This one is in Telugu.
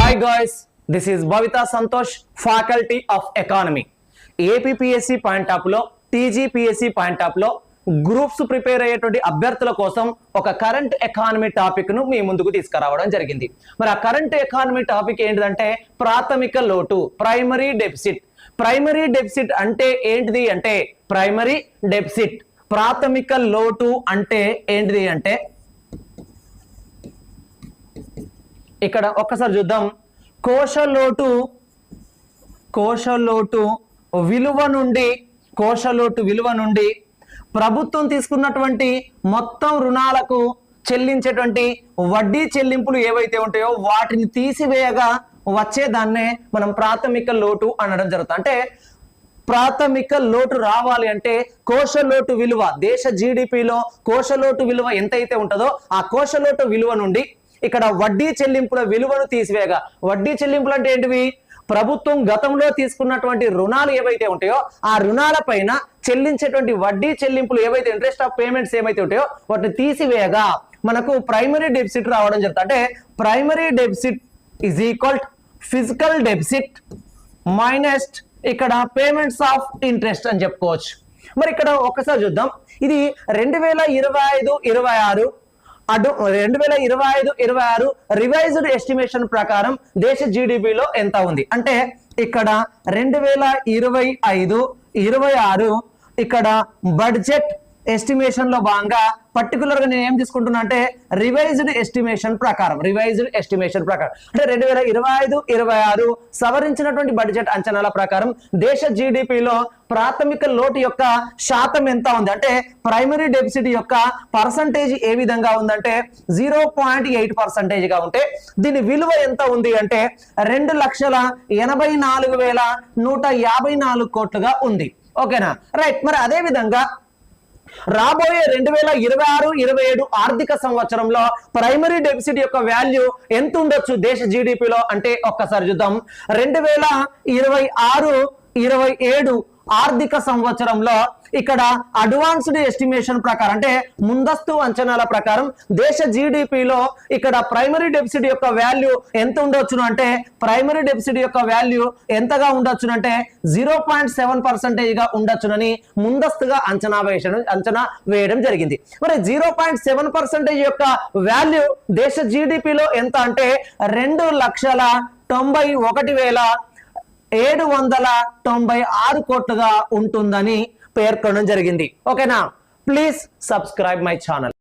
Hi guys, this is Bhavita Santosh, Faculty of Economy. APPSC point of లో TGPSC పాయింట్ ఆఫ్ లో గ్రూప్స్ ప్రిపేర్ అయ్యేటువంటి అభ్యర్థుల కోసం ఒక కరెంట్ ఎకానమీ టాపిక్ ను మీ ముందుకు తీసుకురావడం జరిగింది. మరి ఆ కరెంట్ ఎకానమీ టాపిక్ ఏంటిదంటే ప్రాథమిక లోటు, ప్రైమరీ డెఫిసిట్. ప్రైమరీ డెఫిసిట్ అంటే ఏంటిది అంటే ప్రైమరీ డెఫిసిట్, ప్రాథమిక లోటు అంటే ఏంటిది అంటే ఇక్కడ ఒక్కసారి చూద్దాం. కోశలోటు విలువ నుండి ప్రభుత్వం తీసుకున్నటువంటి మొత్తం రుణాలకు చెల్లించేటువంటి వడ్డీ చెల్లింపులు ఏవైతే ఉంటాయో వాటిని తీసివేయగా వచ్చేదాన్నే మనం ప్రాథమిక లోటు అనడం జరుగుతుంది. అంటే ప్రాథమిక లోటు రావాలి అంటే కోశలోటు విలువ, దేశ జీడిపిలో కోశలోటు విలువ ఎంతైతే ఉంటుందో ఆ కోశలోటు విలువ నుండి ఇక్కడ వడ్డీ చెల్లింపుల విలువను తీసివేయగా, వడ్డీ చెల్లింపులు అంటే ఏంటివి? ప్రభుత్వం గతంలో తీసుకున్నటువంటి రుణాలు ఏవైతే ఉంటాయో ఆ రుణాల పైన చెల్లించేటువంటి వడ్డీ చెల్లింపులు ఏవైతే ఇంట్రెస్ట్ ఆఫ్ పేమెంట్స్ ఏవైతే ఉంటాయో వాటిని తీసివేయగా మనకు ప్రైమరీ డెఫిసిట్ రావడం జరుగుతుంది. అంటే primary deficit is equal physical deficit minus ఇక్కడ పేమెంట్స్ ఆఫ్ ఇంట్రెస్ట్ అని చెప్పుకోవచ్చు. మరి ఇక్కడ ఒక్కసారి చూద్దాం. ఇది 2025-26 రివైజ్డ్ ఎస్టిమేషన్ ప్రకారం దేశ జీడిపిలో ఎంత ఉంది అంటే ఇక్కడ 2025-26 ఇక్కడ బడ్జెట్ ఎస్టిమేషన్ లో భాగంగా పర్టికులర్ గా నేను ఏం తీసుకుంటున్నా అంటే రివైజ్డ్ ఎస్టిమేషన్ ప్రకారం అంటే 2025-26 సవరించినటువంటి బడ్జెట్ అంచనాల ప్రకారం దేశ జీడిపిలో ప్రాథమిక లోటు యొక్క శాతం ఎంత ఉంది అంటే ప్రైమరీ డెఫిసిట్ యొక్క పర్సంటేజ్ ఏ విధంగా ఉందంటే 0.8% గా ఉంటే దీని విలువ ఎంత ఉంది అంటే 2,84,154 కోట్లుగా ఉంది. ఓకేనా, రైట్. మరి అదే విధంగా రాబోయే 2026-27 ఆర్థిక సంవత్సరంలో ప్రైమరీ డెఫిసిట్ యొక్క వాల్యూ ఎంత ఉండొచ్చు దేశ జీడిపిలో అంటే ఒక్కసారి చూద్దాం. 2026-27 ఆర్థిక సంవత్సరంలో ఇక్కడ అడ్వాన్స్డ్ ఎస్టిమేషన్ ప్రకారం అంటే ముందస్తు అంచనాల ప్రకారం దేశ జీడిపిలో ఇక్కడ ప్రైమరీ డెఫిసిట్ యొక్క వాల్యూ ఎంత ఉండొచ్చును అంటే ప్రైమరీ డెఫిసిట్ యొక్క వాల్యూ ఎంతగా ఉండొచ్చునంటే 0.7% గా ఉండొచ్చునని ముందస్తుగా అంచనా వేయడం జరిగింది. మరి 0.7% యొక్క వాల్యూ దేశ జీడిపిలో ఎంత అంటే 2,91,796 కోట్లుగా ఉంటుందని పేర్కొనడం జరిగింది. ఓకేనా, ప్లీజ్ సబ్స్క్రైబ్ మై ఛానల్.